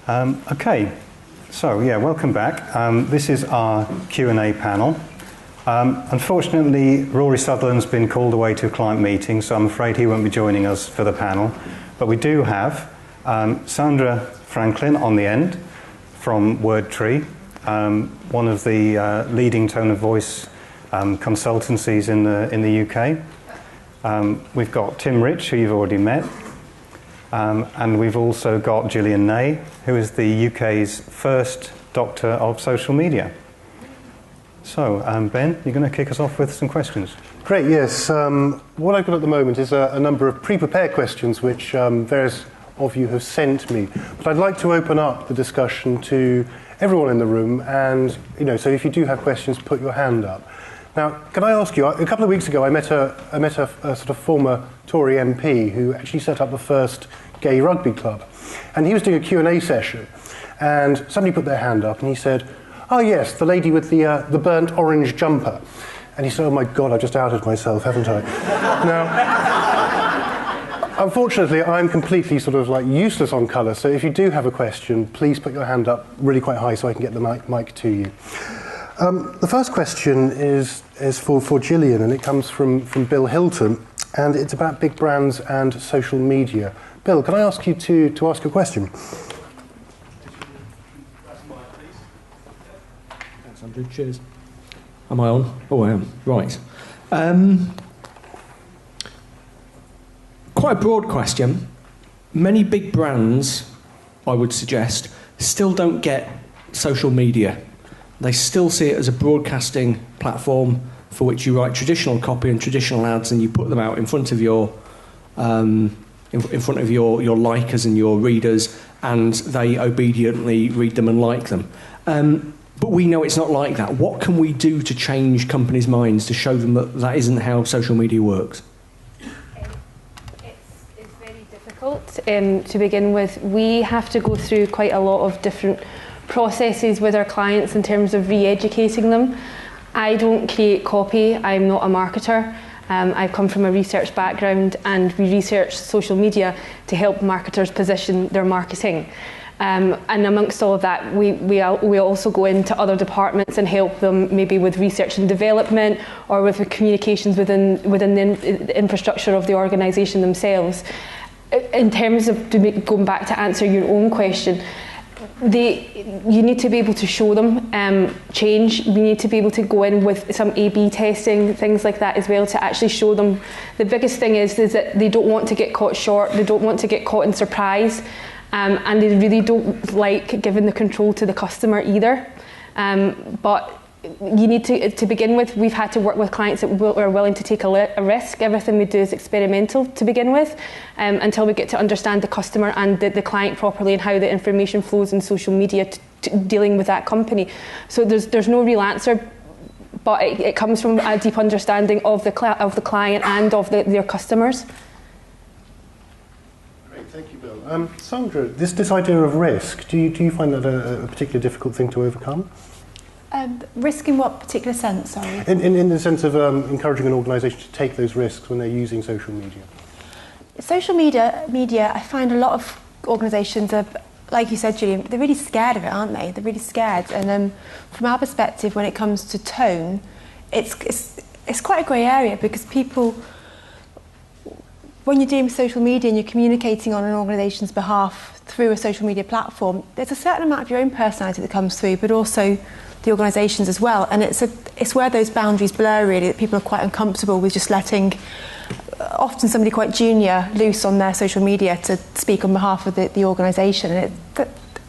Okay, so yeah, welcome back. This is our Q&A panel. Unfortunately, Rory Sutherland's been called away to a client meeting, so I'm afraid he won't be joining us for the panel. But we do have Sandra Franklin on the end from Wordtree, one of the leading tone of voice consultancies in the UK. We've got Tim Rich, who you've already met. And we've also got Jillian Ney, who is the UK's first doctor of social media. So, Ben, you're going to kick us off with some questions. Great, yes. What I've got at the moment is a number of pre-prepared questions which various of you have sent me. But I'd like to open up the discussion to everyone in the room, and so if you do have questions, put your hand up. Now, can I ask you, a couple of weeks ago I met a sort of former Tory MP who actually set up the first gay rugby club. And he was doing a Q&A session, and somebody put their hand up and he said, "Oh yes, the lady with the burnt orange jumper." And he said, "Oh my God, I've just outed myself, haven't I?" Now, unfortunately, I'm completely sort of like useless on colour, so if you do have a question, please put your hand up really quite high so I can get the mic to you. The first question is for Jillian, and it comes from Bill Hilton, and it's about big brands and social media. Bill, can I ask you to ask a question? Thanks, Andrew. Cheers. Am I on? Oh, I am. Right. Quite a broad question. Many big brands, I would suggest, still don't get social media. They still see it as a broadcasting platform for which you write traditional copy and traditional ads, and you put them out in front of your in front of your likers and your readers, and they obediently read them and like them. But we know it's not like that. What can we do to change companies' minds to show them that that isn't how social media works? It's very difficult to begin with. We have to go through quite a lot of different processes with our clients in terms of re-educating them. I don't create copy, I'm not a marketer. I've come from a research background, and we research social media to help marketers position their marketing. And amongst all of that, we also go into other departments and help them maybe with research and development, or with the communications within the infrastructure of the organisation themselves. In terms of going back to answer your own question, you need to be able to show them change. We need to be able to go in with some A/B testing, things like that as well, to actually show them. The biggest thing is that they don't want to get caught short, they don't want to get caught in surprise, and they really don't like giving the control to the customer either. But you need to begin with, we've had to work with clients that are willing to take a risk. Everything we do is experimental to begin with, until we get to understand the customer and the client properly, and how the information flows in social media to dealing with that company. So there's no real answer, but it comes from a deep understanding of the client and of their customers. Great, thank you, Bill. Sandra, this idea of risk, do you find that a particularly difficult thing to overcome? Risk in what particular sense, sorry? In the sense of encouraging an organisation to take those risks when they're using social media. Social media, I find a lot of organisations are, like you said, Jillian, they're really scared of it, aren't they? They're really scared. And from our perspective, when it comes to tone, it's quite a grey area, because people, when you're doing social media and you're communicating on an organisation's behalf through a social media platform, there's a certain amount of your own personality that comes through, but also the organisations as well. And it's where those boundaries blur, really, that people are quite uncomfortable with just letting often somebody quite junior loose on their social media to speak on behalf of the organisation. And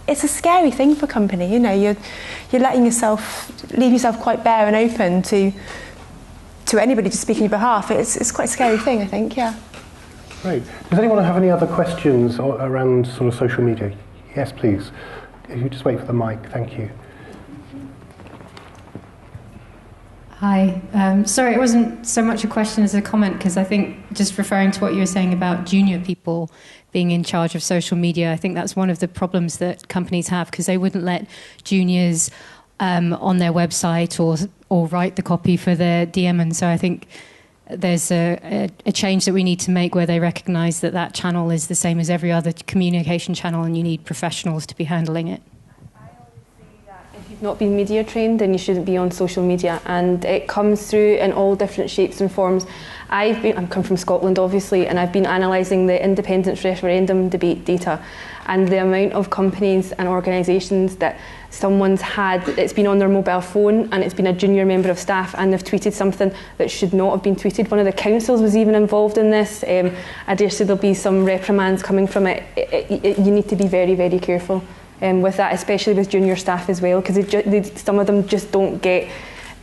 it's a scary thing for a company, you're letting leave yourself quite bare and open to anybody to speak on your behalf. It's quite a scary thing, I think, yeah. Great. Does anyone have any other questions around sort of social media? Yes, please. If you just wait for the mic, thank you. Hi. Sorry, it wasn't so much a question as a comment, because I think, just referring to what you were saying about junior people being in charge of social media, I think that's one of the problems that companies have, because they wouldn't let juniors on their website or write the copy for their DM. And so I think there's a change that we need to make where they recognise that that channel is the same as every other communication channel and you need professionals to be handling it. If you've not been media trained, then you shouldn't be on social media, and it comes through in all different shapes and forms. I'm come from Scotland, obviously, and I've been analysing the independence referendum debate data, and the amount of companies and organisations that someone's had, it's been on their mobile phone and it's been a junior member of staff and they've tweeted something that should not have been tweeted. One of the councils was even involved in this. I dare say there'll be some reprimands coming from it. You need to be very, very careful with that, especially with junior staff as well, because some of them just don't get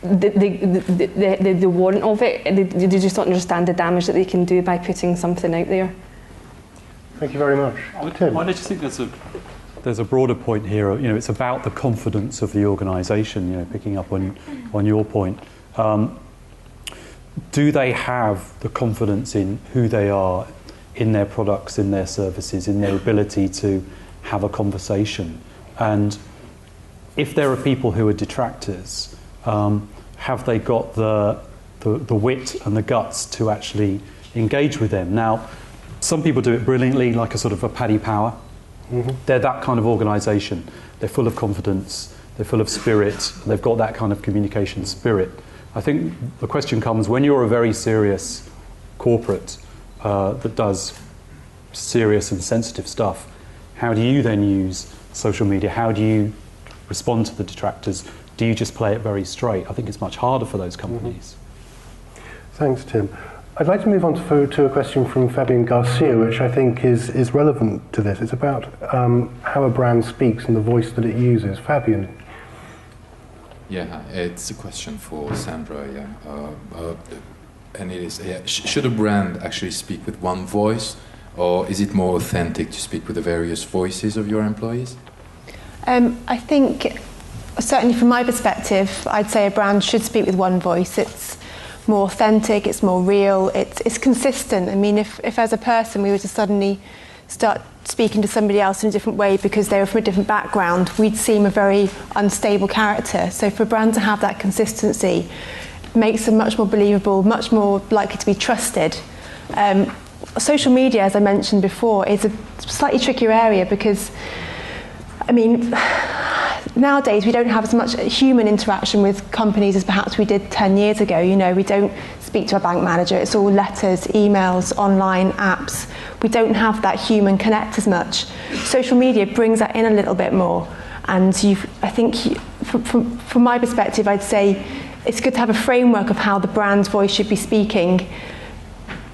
the warrant of it. They just don't understand the damage that they can do by putting something out there. Thank you very much. Tim? I just think there's a broader point here. You know, it's about the confidence of the organisation. You know, picking up on your point, do they have the confidence in who they are, in their products, in their services, in their ability to have a conversation? And if there are people who are detractors, have they got the wit and the guts to actually engage with them? Now, some people do it brilliantly, like a sort of a Paddy Power. Mm-hmm. They're that kind of organisation. They're full of confidence, they're full of spirit, they've got that kind of communication spirit. I think the question comes when you're a very serious corporate that does serious and sensitive stuff, how do you then use social media? How do you respond to the detractors? Do you just play it very straight? I think it's much harder for those companies. Mm-hmm. Thanks, Tim. I'd like to move on to a question from Fabian Garcia, which I think is relevant to this. It's about how a brand speaks and the voice that it uses. Fabian. Yeah, it's a question for Sandra, yeah. And it is, should a brand actually speak with one voice, or is it more authentic to speak with the various voices of your employees? I think, certainly from my perspective, I'd say a brand should speak with one voice. It's more authentic, it's more real, it's consistent. I mean, if as a person we were to suddenly start speaking to somebody else in a different way because they were from a different background, we'd seem a very unstable character. So for a brand to have that consistency makes them much more believable, much more likely to be trusted. Social media, as I mentioned before, is a slightly trickier area because, I mean, nowadays we don't have as much human interaction with companies as perhaps we did 10 years ago. You know, we don't speak to a bank manager. It's all letters, emails, online apps. We don't have that human connect as much. Social media brings that in a little bit more. And I think from my perspective, I'd say it's good to have a framework of how the brand's voice should be speaking,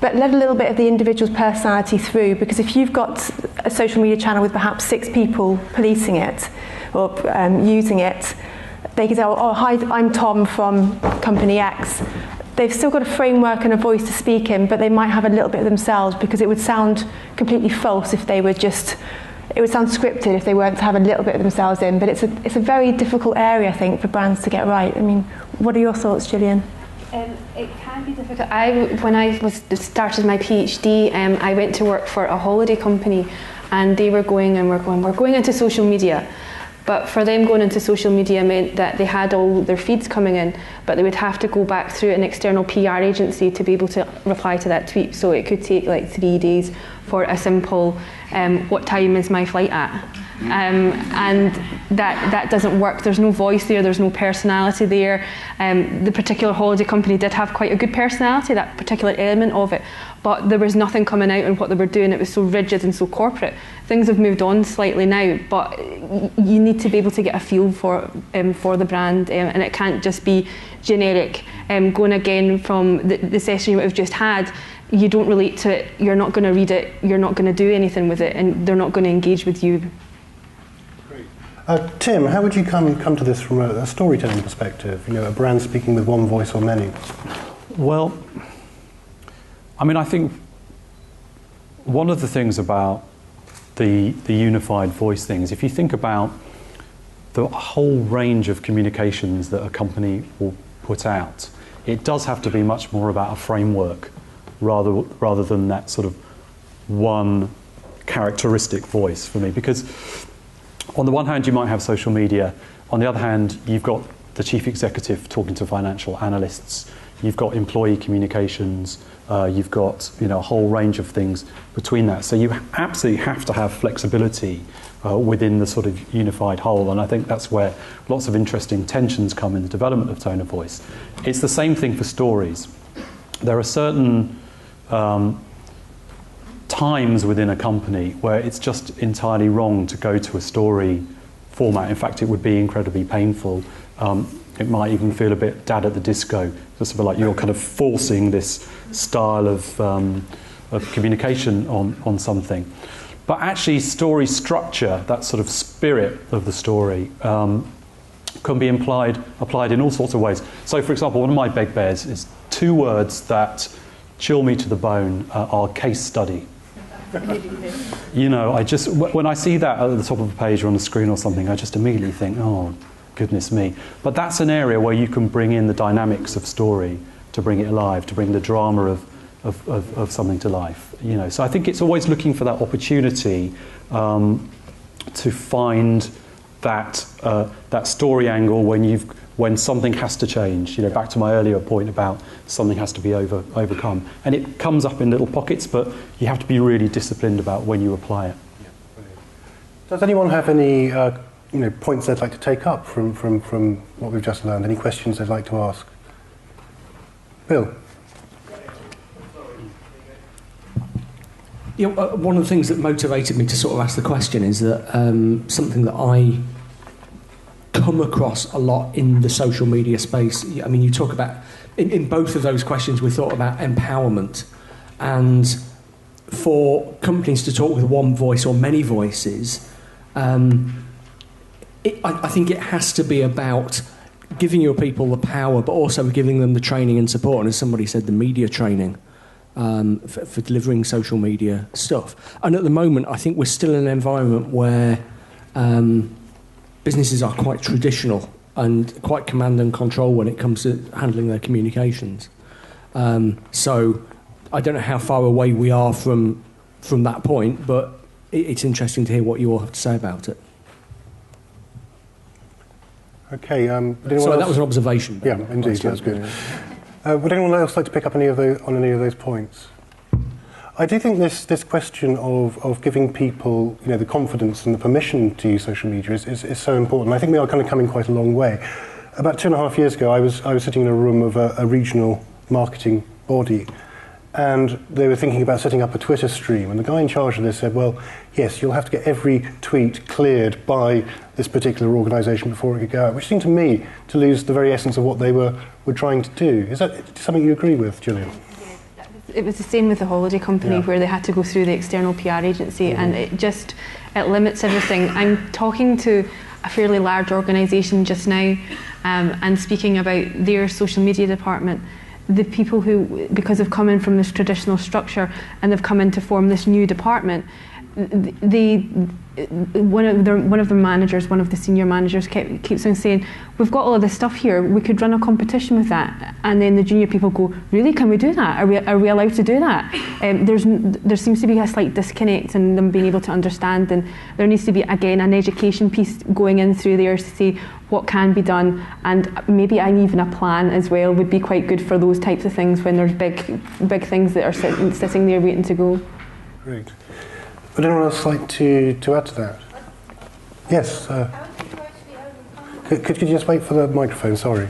but let a little bit of the individual's personality through, because if you've got a social media channel with perhaps 6 people policing it or using it, they can say, oh, hi, I'm Tom from company X. They've still got a framework and a voice to speak in, but they might have a little bit of themselves, because it would sound completely false if they were just, it would sound scripted if they weren't to have a little bit of themselves in. But it's a very difficult area, I think, for brands to get right. I mean, what are your thoughts, Jillian? It can be difficult. When I started my PhD, I went to work for a holiday company, and they were going and we're going into social media. But for them, going into social media meant that they had all their feeds coming in, but they would have to go back through an external PR agency to be able to reply to that tweet. So it could take like 3 days for a simple, what time is my flight at? And that doesn't work. There's no voice there, there's no personality there. The particular holiday company did have quite a good personality, that particular element of it, but there was nothing coming out in what they were doing. It was so rigid and so corporate. Things have moved on slightly now, but you need to be able to get a feel for the brand, and it can't just be generic. Going again from the session we've just had, you don't relate to it, you're not going to read it, you're not going to do anything with it, and they're not going to engage with you. Tim, how would you come to this from a storytelling perspective? You know, a brand speaking with one voice or many? Well, I mean, I think one of the things about the unified voice thing is if you think about the whole range of communications that a company will put out, it does have to be much more about a framework rather than that sort of one characteristic voice for me. Because on the one hand, you might have social media. On the other hand, you've got the chief executive talking to financial analysts. you've got employee communications, you've got a whole range of things between that. So you absolutely have to have flexibility within the sort of unified whole, and I think that's where lots of interesting tensions come in the development of tone of voice. It's the same thing for stories. There are certain times within a company where it's just entirely wrong to go to a story format. In fact, it would be incredibly painful. It might even feel a bit dad at the disco, just feel like you're kind of forcing this style of communication on something. But actually, story structure, that sort of spirit of the story, can be applied in all sorts of ways. So, for example, one of my bugbears is 2 words that chill me to the bone are case study. When I see that at the top of a page or on the screen or something, I just immediately think, oh, goodness me. But that's an area where you can bring in the dynamics of story to bring it alive, to bring the drama of something to life. So I think it's always looking for that opportunity to find that story angle when something has to change. Back to my earlier point about something has to be overcome, and it comes up in little pockets, but you have to be really disciplined about when you apply it. Does anyone have any points they'd like to take up from what we've just learned? Any questions they'd like to ask? Bill? One of the things that motivated me to sort of ask the question is that something that I come across a lot in the social media space. I mean, you talk about, in both of those questions, we thought about empowerment. And for companies to talk with one voice or many voices, I think it has to be about giving your people the power, but also giving them the training and support. And as somebody said, the media training for delivering social media stuff. And at the moment, I think we're still in an environment where businesses are quite traditional and quite command and control when it comes to handling their communications. So I don't know how far away we are from that point, but it's interesting to hear what you all have to say about it. Okay. Sorry, that was an observation. Yeah, indeed, that's good. Would anyone else like to pick up any of those points? I do think this question of giving people the confidence and the permission to use social media is so important. I think we are kind of coming quite a long way. About 2.5 years ago, I was sitting in a room of a regional marketing body, and they were thinking about setting up a Twitter stream, and the guy in charge of this said, well, yes, you'll have to get every tweet cleared by this particular organisation before it could go out, which seemed to me to lose the very essence of what they were trying to do. Is that something you agree with, Jillian? It was the same with the holiday company, where they had to go through the external PR agency, and it limits everything. I'm talking to a fairly large organisation just now and speaking about their social media department. The people who, because they've come in from this traditional structure and they've come in to form this new department, one of the managers, one of the senior managers keeps on saying, we've got all of this stuff here, we could run a competition with that. And then the junior people go, really, can we do that? Are we allowed to do that? There seems to be a slight disconnect in them being able to understand, and there needs to be, again, an education piece going in through there to see what can be done, and maybe even a plan as well would be quite good for those types of things when there's big things that are sitting there waiting to go. Great. Would anyone else like to add to that? Yes. Could you just wait for the microphone? Sorry.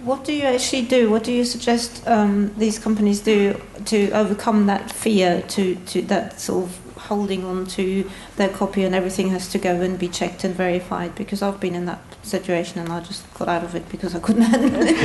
What do you actually do? What do you suggest these companies do to overcome that fear, to that sort of holding on to their copy and everything has to go and be checked and verified? Because I've been in that situation and I just got out of it because I couldn't handle it.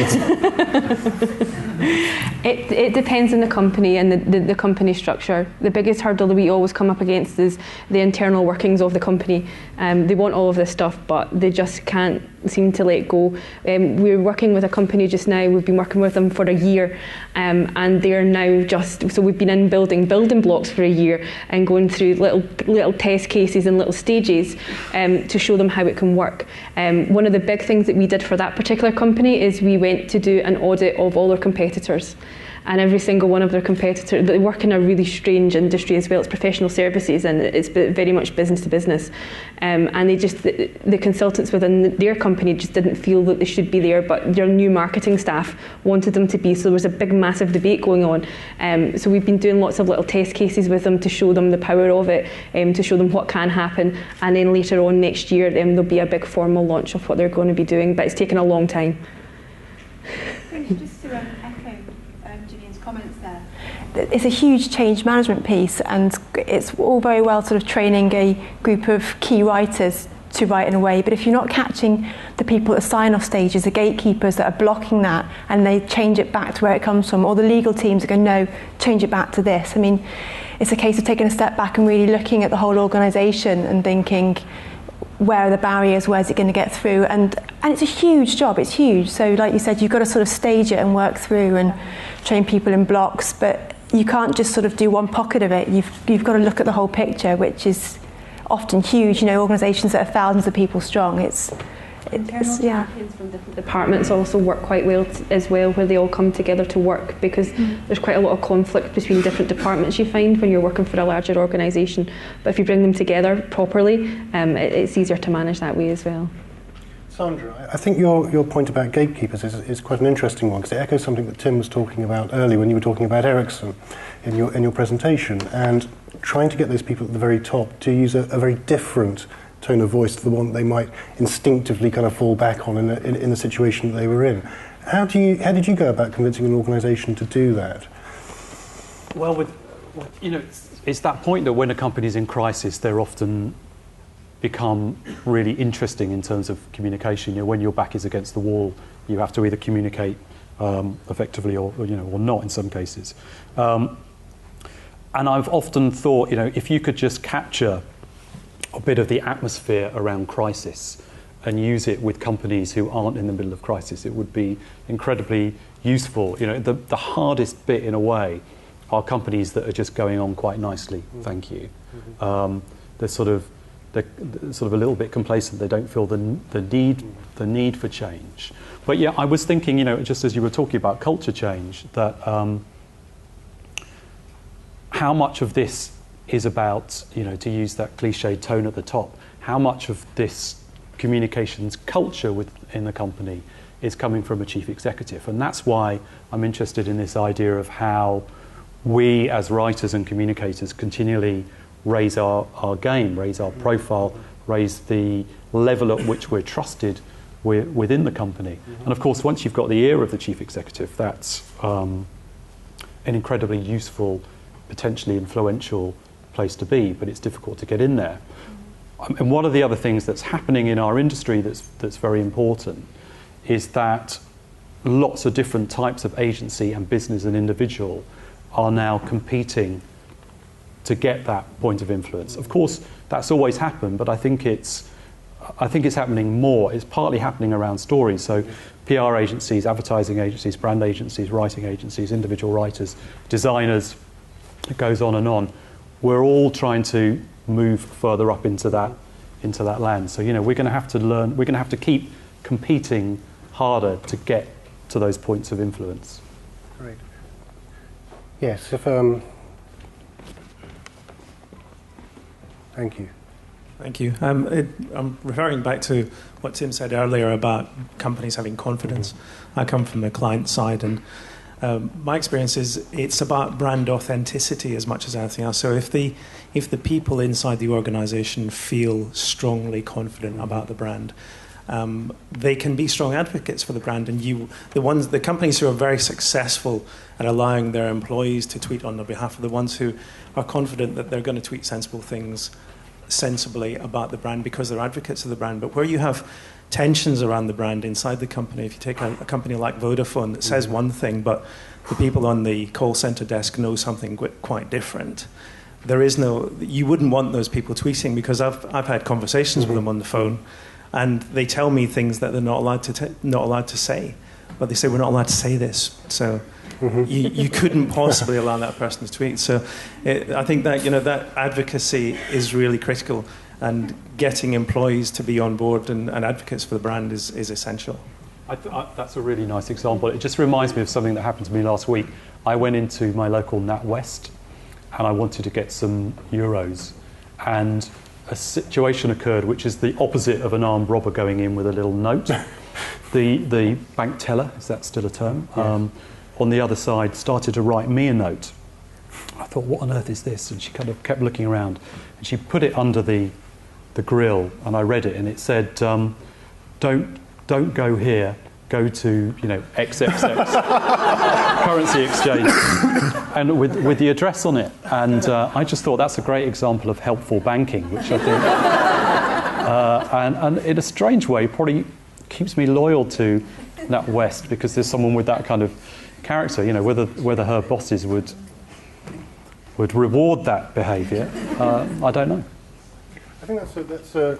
It depends on the company and the company structure. The biggest hurdle that we always come up against is the internal workings of the company. They want all of this stuff, but they just can't seem to let go. We're working with a company just now. We've been working with them for a year, and they're now so we've been in building blocks for a year and going through little test cases and little stages to show them how it can work. One of the big things that we did for that particular company is we went to do an audit of all our competitors. and every single one of their competitors, they work in a really strange industry as well. It's professional services, and it's very much business to business. And the consultants within their company just didn't feel that they should be there, but their new marketing staff wanted them to be. So there was a big, massive debate going on. So we've been doing lots of little test cases with them to show them the power of it, to show them what can happen. And then later on next year, there'll be a big formal launch of what they're going to be doing. But it's taken a long time. Just to echo Jillian's comments there, it's a huge change management piece, and it's all very well sort of training a group of key writers to write in a way, but if you're not catching the people at the sign-off stages, the gatekeepers that are blocking that, and they change it back to where it comes from, or the legal teams that go, no, change it back to this. I mean, it's a case of taking a step back and really looking at the whole organisation and thinking, where are the barriers, where's it going to get through, and it's a huge job, it's huge. So like you said, you've got to sort of stage it and work through and train people in blocks, but you can't just sort of do one pocket of it. You've got to look at the whole picture, which is often huge. You know, organisations that are thousands of people strong, it's champions from different departments also work quite well as well, where they all come together to work, because there's quite a lot of conflict between different departments, you find, when you're working for a larger organisation. But if you bring them together properly, it's easier to manage that way as well. Sandra, I think your point about gatekeepers is quite an interesting one, because it echoes something that Tim was talking about earlier when you were talking about Ericsson in your presentation, and trying to get those people at the very top to use a very different tone of voice to the one they might instinctively kind of fall back on in the situation that they were in. How did you go about convincing an organisation to do that? Well, it's that point that when a company's in crisis, they're often become really interesting in terms of communication. You know, when your back is against the wall, you have to either communicate effectively or not in some cases. And I've often thought, if you could just capture a bit of the atmosphere around crisis and use it with companies who aren't in the middle of crisis, it would be incredibly useful. The hardest bit, in a way, are companies that are just going on quite nicely. Thank you. They're sort of a little bit complacent. They don't feel the need for change. But yeah, I was thinking, just as you were talking about culture change, that how much of this is about, to use that cliched tone at the top, how much of this communications culture within the company is coming from a chief executive. And that's why I'm interested in this idea of how we as writers and communicators continually raise our game, raise our profile, raise the level at which we're trusted within the company. And of course, once you've got the ear of the chief executive, that's an incredibly useful, potentially influential place to be, but it's difficult to get in there. And one of the other things that's happening in our industry that's very important is that lots of different types of agency and business and individual are now competing to get that point of influence. Of course, that's always happened, but I think it's happening more. It's partly happening around stories. So PR agencies, advertising agencies, brand agencies, writing agencies, individual writers, designers, it goes on and on. We're all trying to move further up into that land. So we're going to have to learn. We're going to have to keep competing harder to get to those points of influence. Great. Yes. Thank you. Thank you. I'm referring back to what Tim said earlier about companies having confidence. I come from the client side, and my experience is it's about brand authenticity as much as anything else. So if the people inside the organisation feel strongly confident about the brand, they can be strong advocates for the brand. And the companies who are very successful at allowing their employees to tweet on their behalf are the ones who are confident that they're going to tweet sensible things sensibly about the brand because they're advocates of the brand. But where you have tensions around the brand inside the company, if you take a company like Vodafone that says one thing, but the people on the call centre desk know something quite different, you wouldn't want those people tweeting, because I've had conversations with them on the phone, and they tell me things that they're not allowed to say, but they say we're not allowed to say this. So you couldn't possibly allow that person to tweet. So I think that that advocacy is really critical, and getting employees to be on board and advocates for the brand is essential. That's a really nice example. It just reminds me of something that happened to me last week. I went into my local NatWest and I wanted to get some euros. And a situation occurred which is the opposite of an armed robber going in with a little note. The bank teller, is that still a term? Yes. On the other side started to write me a note. I thought, what on earth is this? And she kind of kept looking around. And she put it under the grill, and I read it, and it said, don't go here, go to, XXX currency exchange, and with the address on it. And I just thought that's a great example of helpful banking, which I think, and in a strange way, probably keeps me loyal to NatWest, because there's someone with that kind of character. Whether her bosses would reward that behaviour, I don't know. I think that's a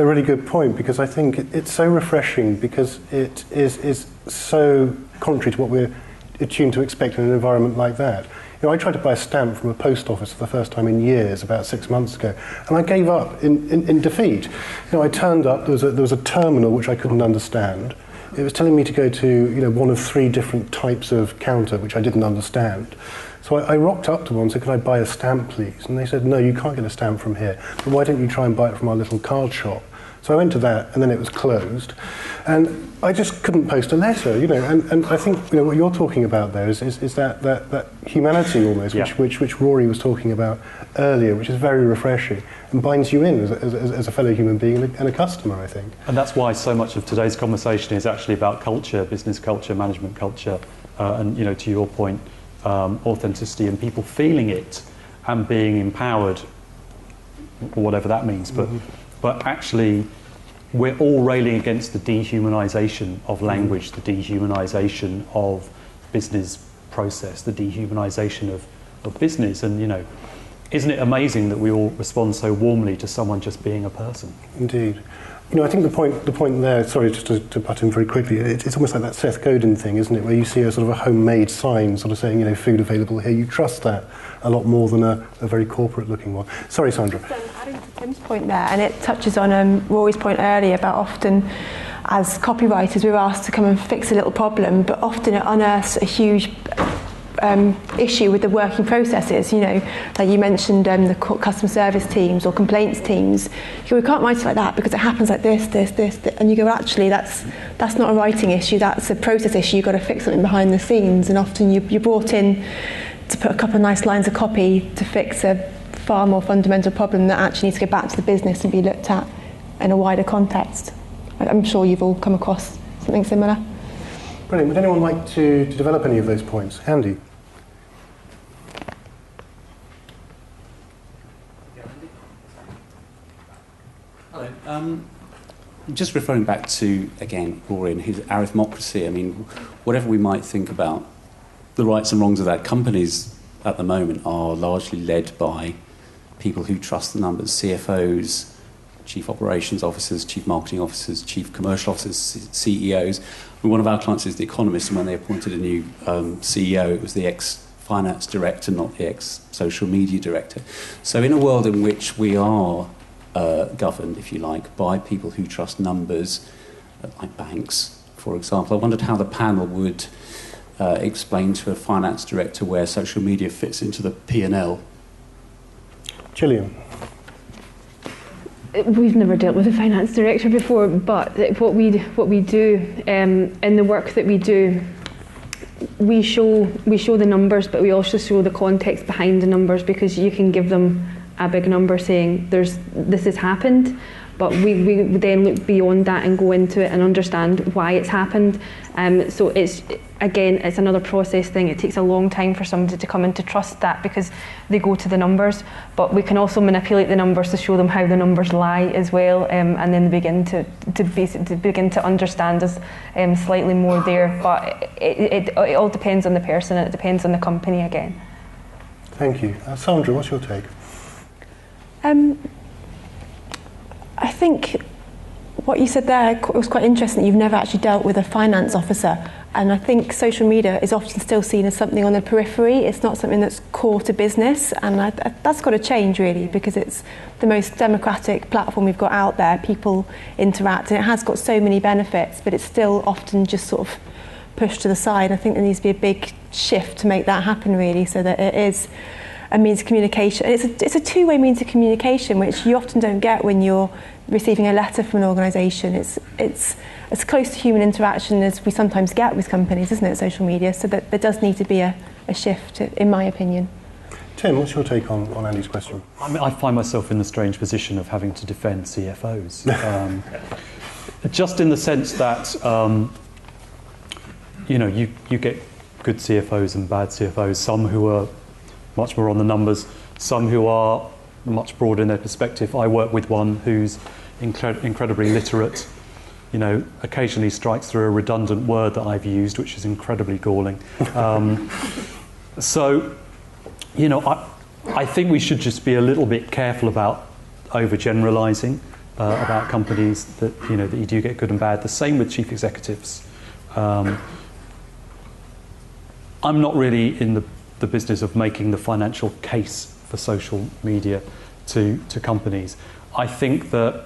really good point, because I think it's so refreshing, because it is so contrary to what we're attuned to expect in an environment like that. I tried to buy a stamp from a post office for the first time in years, about 6 months ago, and I gave up in defeat. I turned up, there was a terminal which I couldn't understand. It was telling me to go to one of 3 different types of counter, which I didn't understand. So I rocked up to one and said, "Can I buy a stamp, please?" And they said, "No, you can't get a stamp from here. But why don't you try and buy it from our little card shop?" So I went to that, and then it was closed. And I just couldn't post a letter, And I think what you're talking about there is that humanity almost, Yeah. which Rory was talking about earlier, which is very refreshing and binds you in as a fellow human being and a customer, I think. And that's why so much of today's conversation is actually about culture, business culture, management culture, and to your point, authenticity and people feeling it and being empowered, or whatever that means. But actually, we're all railing against the dehumanisation of language, the dehumanisation of business process, the dehumanisation of business. And isn't it amazing that we all respond so warmly to someone just being a person? Indeed. I think the point there, sorry, just to butt in very quickly, it's almost like that Seth Godin thing, isn't it, where you see a sort of a homemade sign sort of saying, food available here. You trust that a lot more than a very corporate-looking one. Sorry, Sandra. Adding to Tim's point there, and it touches on Rory's point earlier about often, as copywriters, we're asked to come and fix a little problem, but often it unearths a huge issue with the working processes. Like you mentioned, the customer service teams or complaints teams. We can't write it like that because it happens like this, and you go, actually, that's not a writing issue. That's a process issue. You've got to fix something behind the scenes, and often you're brought in to put a couple of nice lines of copy to fix a far more fundamental problem that actually needs to go back to the business and be looked at in a wider context. I'm sure you've all come across something similar. Brilliant. Would anyone like to develop any of those points? Andy? Hello. Just referring back to, again, Rory and his arithmocracy. I mean, whatever we might think about the rights and wrongs of that, companies at the moment are largely led by people who trust the numbers, CFOs, chief operations officers, chief marketing officers, chief commercial officers, CEOs. One of our clients is The Economist, and when they appointed a new CEO, it was the ex-finance director, not the ex-social media director. So in a world in which we are governed, if you like, by people who trust numbers, like banks, for example, I wondered how the panel would explain to a finance director where social media fits into the P&L. Jillian? We've never dealt with a finance director before, but what we do in the work that we do, we show the numbers, but we also show the context behind the numbers, because you can give them a big number saying this has happened, but we then look beyond that and go into it and understand why it's happened. So it's another process thing. It takes a long time for somebody to come in to trust that, because they go to the numbers, but we can also manipulate the numbers to show them how the numbers lie as well, and then they begin to understand us slightly more there. But it all depends on the person, and it depends on the company again. Thank you. Sandra, what's your take? I think what you said there was quite interesting. You've never actually dealt with a finance officer, and I think social media is often still seen as something on the periphery. It's not something that's core to business, and that's got to change really, because it's the most democratic platform we've got out there. People interact, and it has got so many benefits, but it's still often just sort of pushed to the side. I think there needs to be a big shift to make that happen, really, so that it is a means of communication. It's a two-way means of communication, which you often don't get when you're receiving a letter from an organisation. It's as close to human interaction as we sometimes get with companies, isn't it, social media? So that there does need to be a shift, in my opinion. Tim, what's your take on Andy's question? I mean, I find myself in the strange position of having to defend CFOs. Just in the sense that, you get good CFOs and bad CFOs, some who are much more on the numbers, some who are much broader in their perspective. I work with one who's incredibly literate, occasionally strikes through a redundant word that I've used, which is incredibly galling. I think we should just be a little bit careful about overgeneralising about companies that you do get good and bad. The same with chief executives. I'm not really in the business of making the financial case for social media to companies. I think that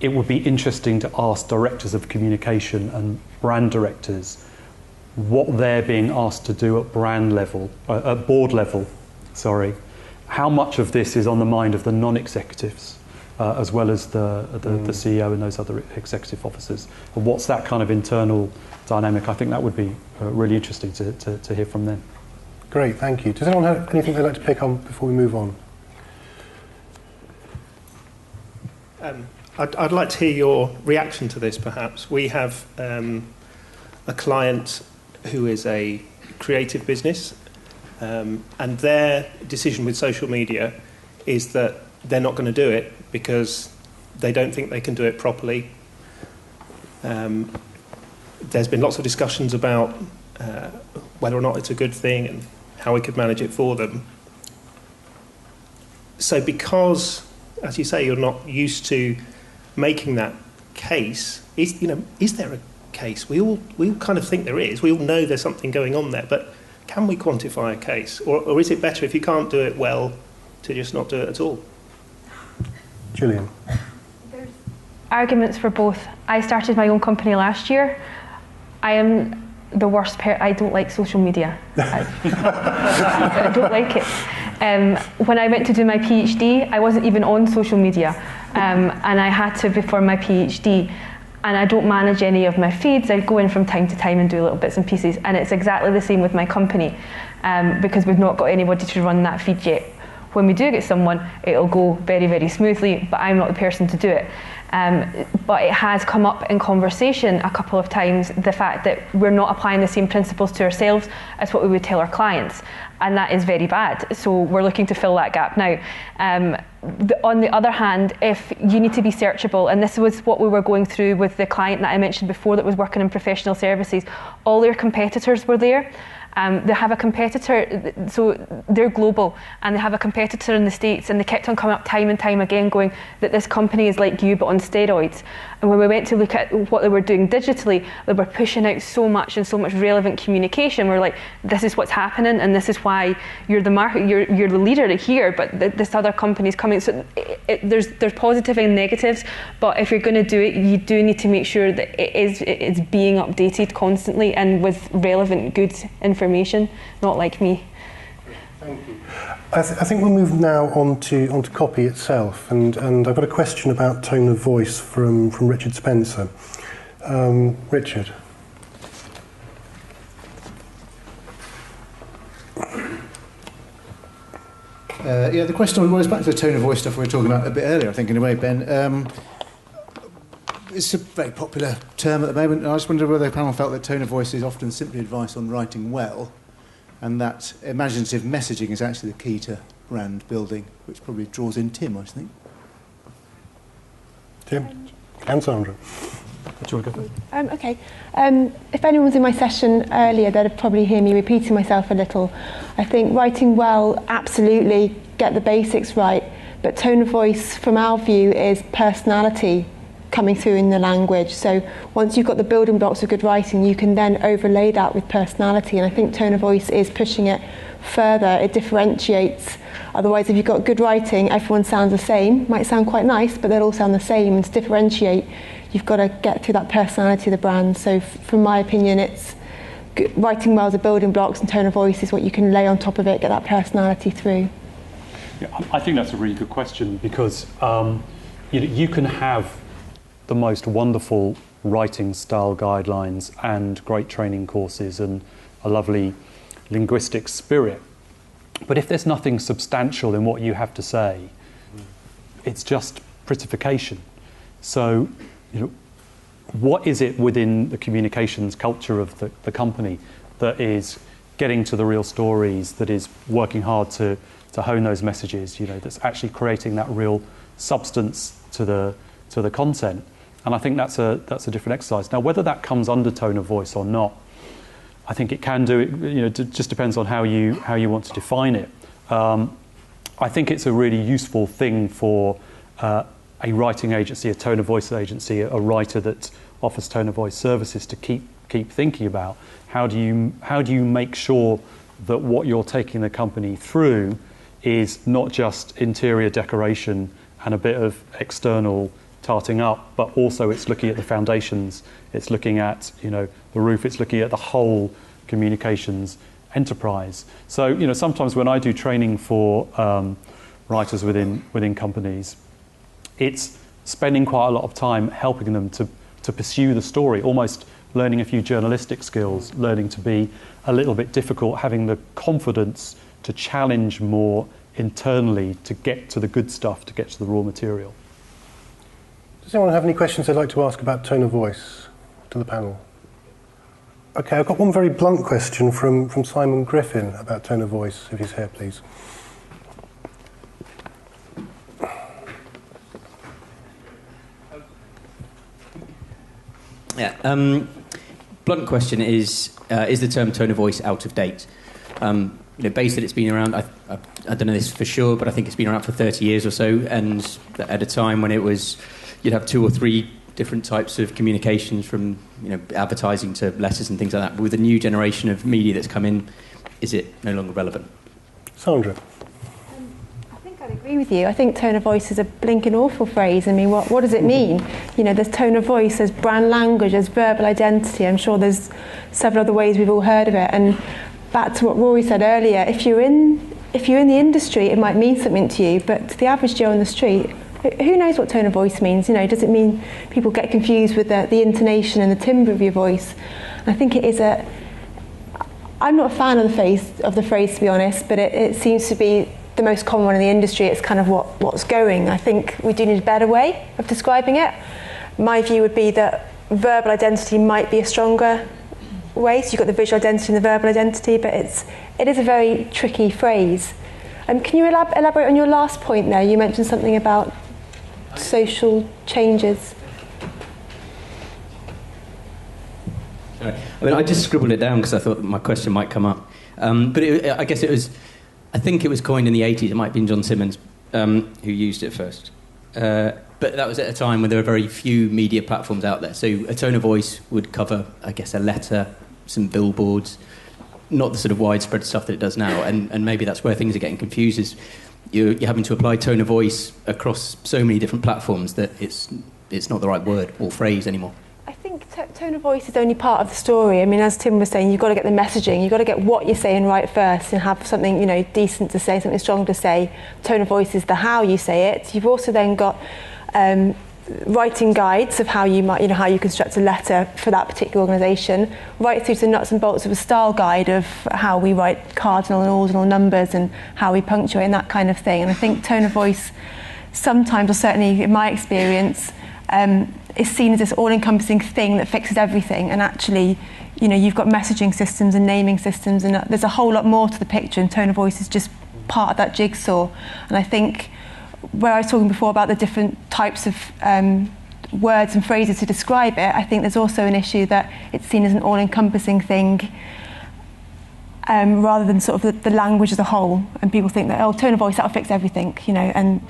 it would be interesting to ask directors of communication and brand directors what they're being asked to do at at board level, how much of this is on the mind of the non-executives, as well as the CEO and those other executive officers, and what's that kind of internal dynamic? I think that would be really interesting to hear from them. Great, thank you. Does anyone have anything they'd like to pick on before we move on? I'd like to hear your reaction to this, perhaps. We have a client who is a creative business, and their decision with social media is that they're not going to do it because they don't think they can do it properly. There's been lots of discussions about whether or not it's a good thing and how we could manage it for them. So because, as you say, you're not used to making that case, is there a case? We all kind of think there is. We all know there's something going on there, but can we quantify a case? Or is it better, if you can't do it well, to just not do it at all? Jillian. There's arguments for both. I started my own company last year. I am the worst I don't like social media. I don't like it. When I went to do my PhD, I wasn't even on social media, and I had to before my PhD. And I don't manage any of my feeds. I go in from time to time and do little bits and pieces. And it's exactly the same with my company, because we've not got anybody to run that feed yet. When we do get someone, it'll go very, very smoothly, but I'm not the person to do it. But it has come up in conversation a couple of times, the fact that we're not applying the same principles to ourselves as what we would tell our clients. And that is very bad. So we're looking to fill that gap now. On the other hand, if you need to be searchable, and this was what we were going through with the client that I mentioned before that was working in professional services, all their competitors were there. They have a competitor, so they're global, and they have a competitor in the States, and they kept on coming up time and time again going that this company is like you but on steroids. And when we went to look at what they were doing digitally, they were pushing out so much and so much relevant communication. We're like, this is what's happening, and this is why you're the market, you're the leader here, but this other company's coming. So there's positive and negatives, but if you're going to do it, you do need to make sure that it's being updated constantly and with relevant, good information, not like me. Thank you. I think we'll move now onto copy itself, and I've got a question about tone of voice from Richard Spencer. Richard. The question was back to the tone of voice stuff we were talking about a bit earlier, I think, in a way, Ben. It's a very popular term at the moment, and I just wondered whether the panel felt that tone of voice is often simply advice on writing well, and that imaginative messaging is actually the key to brand building, which probably draws in Tim, I think. Tim and Sandra. Do you want to go first? Okay. If anyone was in my session earlier, they'd probably hear me repeating myself a little. I think writing well, absolutely, get the basics right, but tone of voice, from our view, is personality coming through in the language. So once you've got the building blocks of good writing, you can then overlay that with personality, and I think tone of voice is pushing it further. It differentiates. Otherwise, if you've got good writing, everyone sounds the same. Might sound quite nice, but they'll all sound the same. And to differentiate, you've got to get through that personality of the brand. So from my opinion, it's writing well as a building blocks, and tone of voice is what you can lay on top of it, get that personality through. Yeah, I think that's a really good question, because you can have the most wonderful writing style guidelines and great training courses and a lovely linguistic spirit, but if there's nothing substantial in what you have to say, it's just prettification. So, what is it within the communications culture of the company that is getting to the real stories, that is working hard to hone those messages, that's actually creating that real substance to the content? And I think that's a different exercise. Now, whether that comes under tone of voice or not, I think it can do it. It just depends on how you want to define it. I think it's a really useful thing for a writing agency, a tone of voice agency, a writer that offers tone of voice services to keep thinking about how do you make sure that what you're taking the company through is not just interior decoration and a bit of external tarting up, but also it's looking at the foundations, it's looking at the roof, it's looking at the whole communications enterprise. So sometimes when I do training for writers within companies, it's spending quite a lot of time helping them to pursue the story, almost learning a few journalistic skills, learning to be a little bit difficult, having the confidence to challenge more internally to get to the good stuff, to get to the raw material. Does anyone have any questions they'd like to ask about tone of voice to the panel? Okay, I've got one very blunt question from Simon Griffin about tone of voice, if he's here, please. Yeah, blunt question is the term tone of voice out of date? Based that it's been around, I don't know this for sure, but I think it's been around for 30 years or so, and at a time when it was, you'd have 2 or 3 different types of communications, from advertising to letters and things like that. But with the new generation of media that's come in, is it no longer relevant? Sandra? I think I'd agree with you. I think tone of voice is a blinking awful phrase. I mean, what does it mean? There's tone of voice, there's brand language, there's verbal identity. I'm sure there's several other ways we've all heard of it. And back to what Rory said earlier, if you're in the industry, it might mean something to you, but to the average Joe on the street, who knows what tone of voice means? Does it mean people get confused with the intonation and the timbre of your voice? And I think it is I'm not a fan of the phrase, to be honest, but it seems to be the most common one in the industry. It's kind of what's going. I think we do need a better way of describing it. My view would be that verbal identity might be a stronger way. So you've got the visual identity and the verbal identity, but it is a very tricky phrase. Can you elaborate on your last point there? You mentioned something about social changes. Sorry. I just scribbled it down because I thought my question might come up. But I guess I think it was coined in the 80s. It might have been John Simmons who used it first. But that was at a time when there were very few media platforms out there. So a tone of voice would cover, I guess, a letter, some billboards, not the sort of widespread stuff that it does now. And maybe that's where things are getting confused, is you're having to apply tone of voice across so many different platforms that it's not the right word or phrase anymore. I think tone of voice is only part of the story. I mean, as Tim was saying, you've got to get the messaging, you've got to get what you're saying right first and have something, decent to say, something strong to say. Tone of voice is the how you say it. You've also then got writing guides of how you might, how you construct a letter for that particular organisation, right through to the nuts and bolts of a style guide of how we write cardinal and ordinal numbers and how we punctuate and that kind of thing. And I think tone of voice sometimes, or certainly in my experience, is seen as this all-encompassing thing that fixes everything. And actually, you've got messaging systems and naming systems, and there's a whole lot more to the picture, and tone of voice is just part of that jigsaw. And I think where I was talking before about the different types of words and phrases to describe it, I think there's also an issue that it's seen as an all-encompassing thing rather than sort of the language as a whole. And people think that, tone of voice, that'll fix everything, and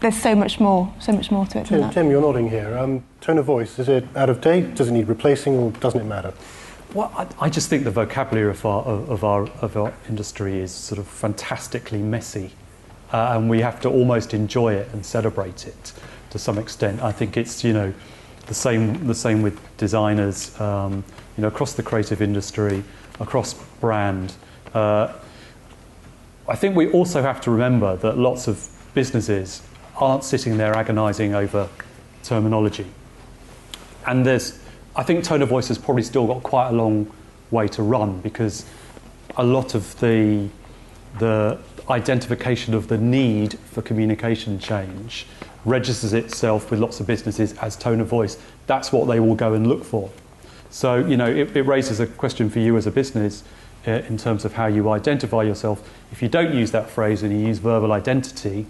there's so much more to it than that. Tim, you're nodding here. Tone of voice, is it out of date? Does it need replacing, or doesn't it matter? Well, I just think the vocabulary of our industry is sort of fantastically messy. And we have to almost enjoy it and celebrate it to some extent. I think it's, the same with designers, across the creative industry, across brand. I think we also have to remember that lots of businesses aren't sitting there agonising over terminology. And I think tone of voice has probably still got quite a long way to run, because a lot of the identification of the need for communication change registers itself with lots of businesses as tone of voice. That's what they will go and look for. So, it raises a question for you as a business in terms of how you identify yourself. If you don't use that phrase and you use verbal identity,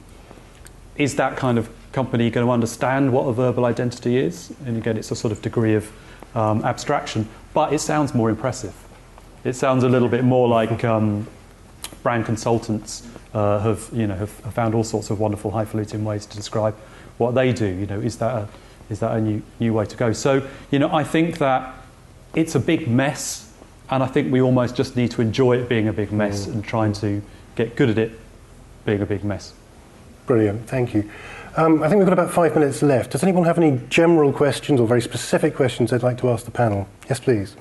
is that kind of company going to understand what a verbal identity is? And again, it's a sort of degree of abstraction, but it sounds more impressive. It sounds a little bit more like brand consultants have found all sorts of wonderful highfalutin ways to describe what they do. Is that a new way to go? So, I think that it's a big mess, and I think we almost just need to enjoy it being a big mess and trying to get good at it being a big mess. Brilliant, thank you. I think we've got about 5 minutes left. Does anyone have any general questions or very specific questions they'd like to ask the panel? Yes, please.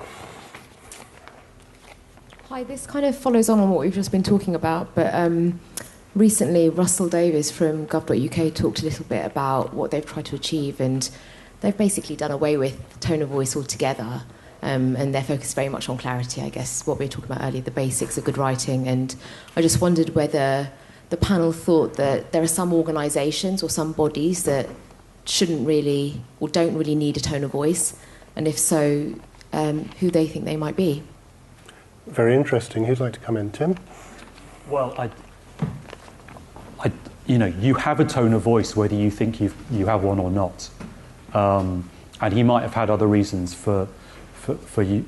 Hi, this kind of follows on what we've just been talking about, but recently Russell Davies from gov.uk talked a little bit about what they've tried to achieve, and they've basically done away with tone of voice altogether, and they're focused very much on clarity, I guess, what we were talking about earlier, the basics of good writing. And I just wondered whether the panel thought that there are some organisations or some bodies that shouldn't really or don't really need a tone of voice, and if so, who they think they might be. Very interesting. Who'd like to come in? Tim? Well, you have a tone of voice whether you think you have one or not, and he might have had other reasons for coming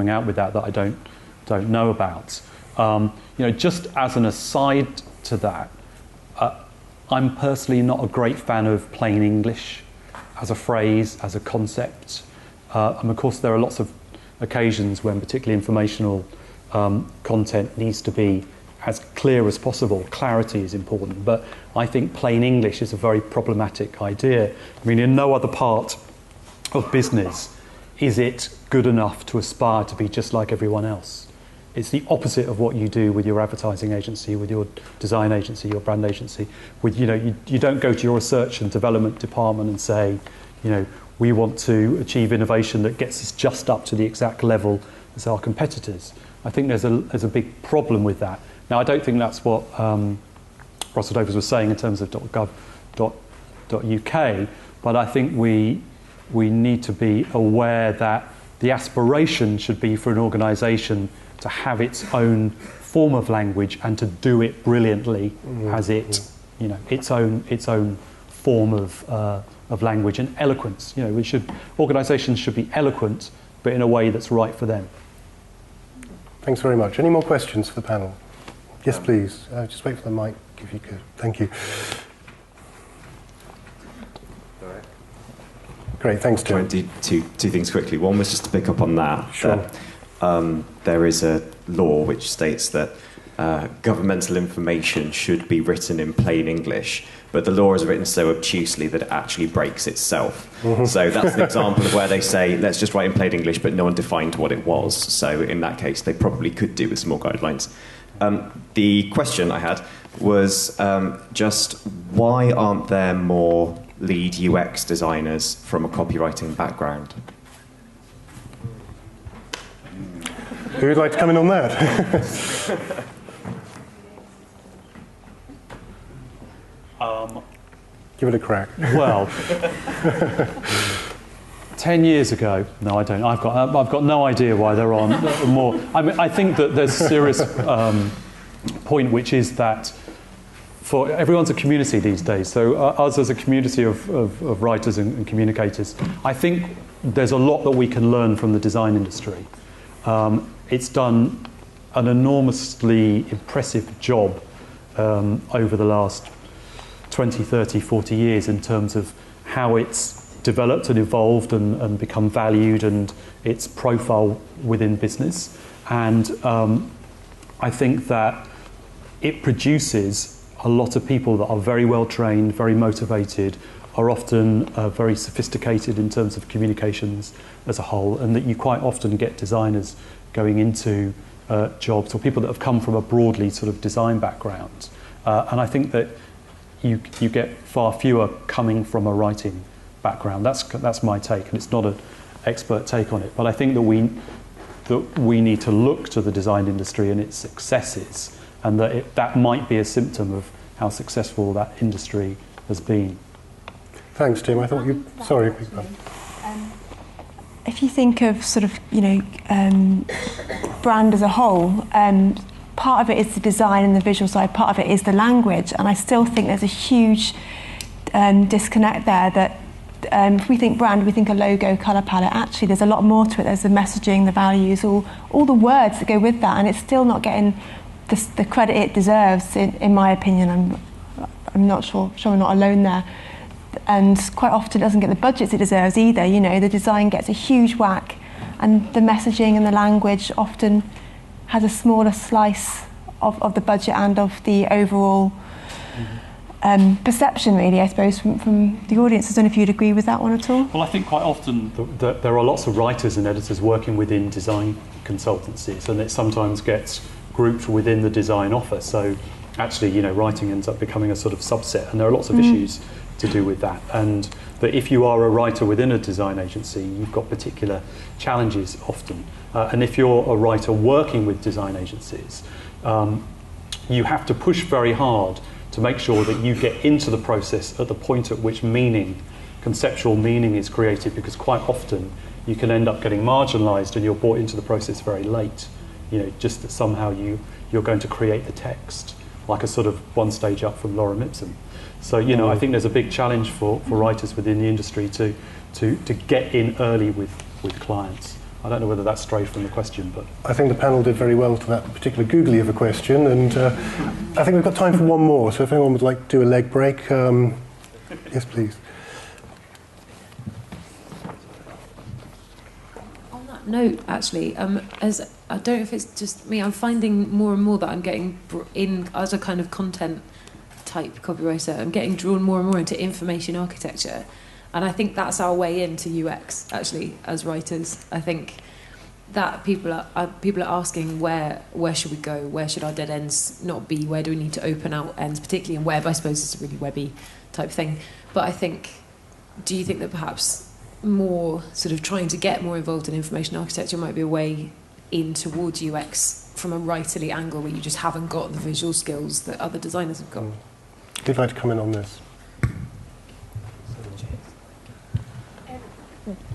out with that I don't know about. Just as an aside to that, I'm personally not a great fan of plain English as a phrase, as a concept. And of course, there are lots of occasions when particularly informational content needs to be as clear as possible. Clarity is important, but I think plain English is a very problematic idea. I mean, in no other part of business is it good enough to aspire to be just like everyone else. It's the opposite of what you do with your advertising agency, with your design agency, your brand agency. You don't go to your research and development department and say, we want to achieve innovation that gets us just up to the exact level as our competitors. I think there's a big problem with that. Now, I don't think that's what Russell Davies was saying in terms of .gov.uk, but I think we need to be aware that the aspiration should be for an organisation to have its own form of language and to do it brilliantly as its own form of language and eloquence. Organisations should be eloquent, but in a way that's right for them. Thanks very much. Any more questions for the panel? Yes, please. Just wait for the mic, if you could. Thank you. Great, thanks, Tim. I'll try and do two things quickly. One was just to pick up on that. Sure. There is a law which states that governmental information should be written in plain English, but the law is written so obtusely that it actually breaks itself. So that's an example of where they say, let's just write in plain English, but no one defined what it was. So in that case, they probably could do with some more guidelines. The question I had was just why aren't there more lead UX designers from a copywriting background? Who would like to come in on that? Give it a crack. Well, 10 years ago, no, I don't. I've got no idea why there aren't more. I mean, I think that there's a serious point, which is that for everyone's a community these days. So us as a community of writers and communicators, I think there's a lot that we can learn from the design industry. It's done an enormously impressive job over the last 20, 30, 40 years in terms of how it's developed and evolved and become valued and its profile within business. And I think that it produces a lot of people that are very well trained, very motivated, are often very sophisticated in terms of communications as a whole, and that you quite often get designers going into jobs, or people that have come from a broadly sort of design background. And I think that you get far fewer coming from a writing background. That's my take, and it's not an expert take on it. But I think that we need to look to the design industry and its successes, and that might be a symptom of how successful that industry has been. Thanks, Tim. I thought you... Sorry. If you think of sort of, brand as a whole, part of it is the design and the visual side, part of it is the language, and I still think there's a huge disconnect there that if we think brand, we think a logo, colour palette. Actually, there's a lot more to it. There's the messaging, the values, all the words that go with that, and it's still not getting the credit it deserves, in my opinion. I'm not sure I'm not alone there. And quite often it doesn't get the budgets it deserves either. The design gets a huge whack, and the messaging and the language often has a smaller slice of the budget and of the overall perception, really, I suppose, from the audience. I don't know if you'd agree with that one at all. Well, I think quite often there are lots of writers and editors working within design consultancies, and it sometimes gets grouped within the design offer. So actually, writing ends up becoming a sort of subset, and there are lots of issues to do with that. And that if you are a writer within a design agency, you've got particular challenges often. And if you're a writer working with design agencies, you have to push very hard to make sure that you get into the process at the point at which conceptual meaning is created, because quite often you can end up getting marginalised and you're brought into the process very late. Just that somehow you're going to create the text, like a sort of one stage up from lorem ipsum. So, I think there's a big challenge for writers within the industry to get in early with clients. I don't know whether that's strayed from the question, but... I think the panel did very well to that particular googly of a question, and I think we've got time for one more, so if anyone would like to do a leg break, yes, please. On that note, actually, as I don't know if it's just me, I'm finding more and more that I'm getting in as a kind of content type copywriter, I'm getting drawn more and more into information architecture, and I think that's our way into UX, actually, as writers. I think that people are asking where should we go, where should our dead ends not be, where do we need to open out ends, particularly in web. I suppose it's a really webby type thing, but I think, do you think that perhaps more sort of trying to get more involved in information architecture might be a way in towards UX from a writerly angle, where you just haven't got the visual skills that other designers have got? Who'd like to come in on this?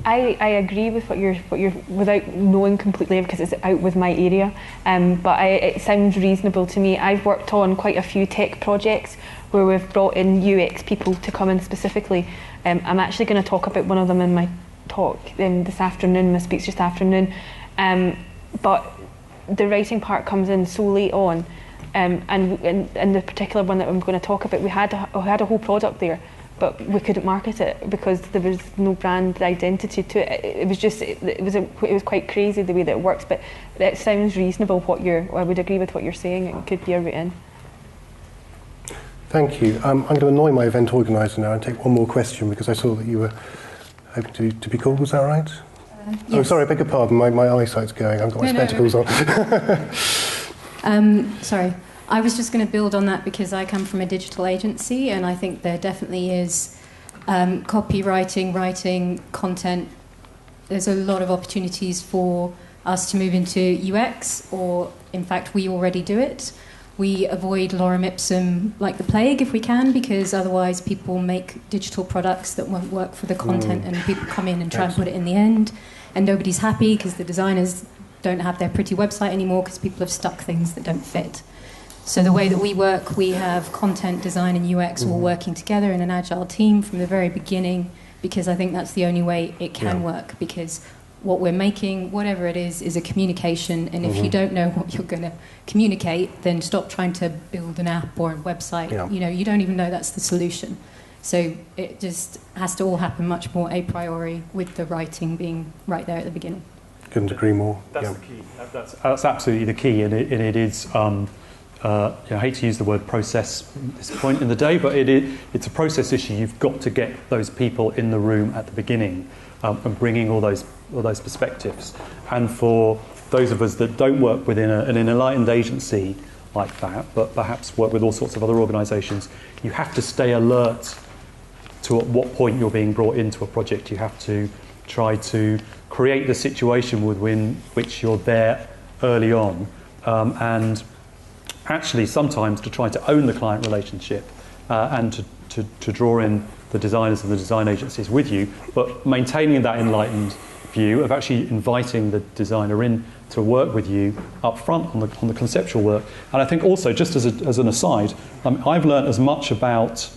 I agree with what you're without knowing completely, because it's out with my area, but it sounds reasonable to me. I've worked on quite a few tech projects where we've brought in UX people to come in specifically. I'm actually going to talk about one of them in my talk this afternoon, my speech this afternoon, but the writing part comes in so late on. And in the particular one that I'm going to talk about, we had a whole product there, but we couldn't market it because there was no brand identity to it. It was quite crazy the way that it works, but it sounds reasonable. I would agree with what you're saying. It could be a route in. Thank you. I'm going to annoy my event organiser now and take one more question, because I saw that you were hoping to be called. Was that right? Yes. Oh, sorry, I beg your pardon. My eyesight's going. I've got my spectacles on. Sorry. I was just going to build on that, because I come from a digital agency, and I think there definitely is copywriting, writing, content. There's a lot of opportunities for us to move into UX, or in fact we already do it. We avoid lorem ipsum like the plague if we can, because otherwise people make digital products that won't work for the content, and people come in and try and put it in the end, and nobody's happy because the designers don't have their pretty website anymore because people have stuck things that don't fit. So the way that we work, we have content, design and UX all working together in an agile team from the very beginning, because I think that's the only way it can work, because what we're making, whatever it is a communication, and if you don't know what you're going to communicate, then stop trying to build an app or a website. You don't even know that's the solution. So it just has to all happen much more a priori, with the writing being right there at the beginning. Couldn't agree more. That's the key. That's absolutely the key, and it is I hate to use the word process at this point in the day, but it's a process issue. You've got to get those people in the room at the beginning and bringing all those perspectives. And for those of us that don't work within an enlightened agency like that, but perhaps work with all sorts of other organisations, you have to stay alert to at what point you're being brought into a project. You have to try to create the situation within which you're there early on, and actually sometimes to try to own the client relationship and to draw in the designers and the design agencies with you, but maintaining that enlightened view of actually inviting the designer in to work with you up front on the conceptual work. And I think also, just as an aside, I've learned as much about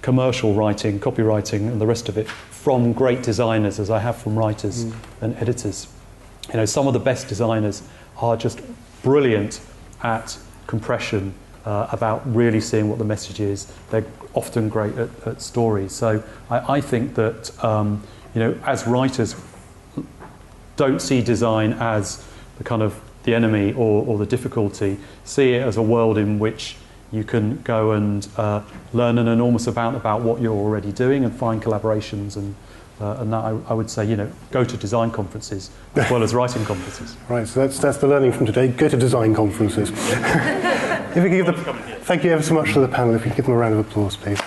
commercial writing, copywriting and the rest of it from great designers as I have from writers and editors. You know, some of the best designers are just brilliant at compression, about really seeing what the message is. They're often great at stories. So I think that, as writers, don't see design as the kind of the enemy or the difficulty. See it as a world in which you can go and learn an enormous amount about what you're already doing and find collaborations and that I would say, go to design conferences as well as writing conferences. Right, so that's the learning from today. Go to design conferences. If we could thank you ever so much to the panel. If we could give them a round of applause, please.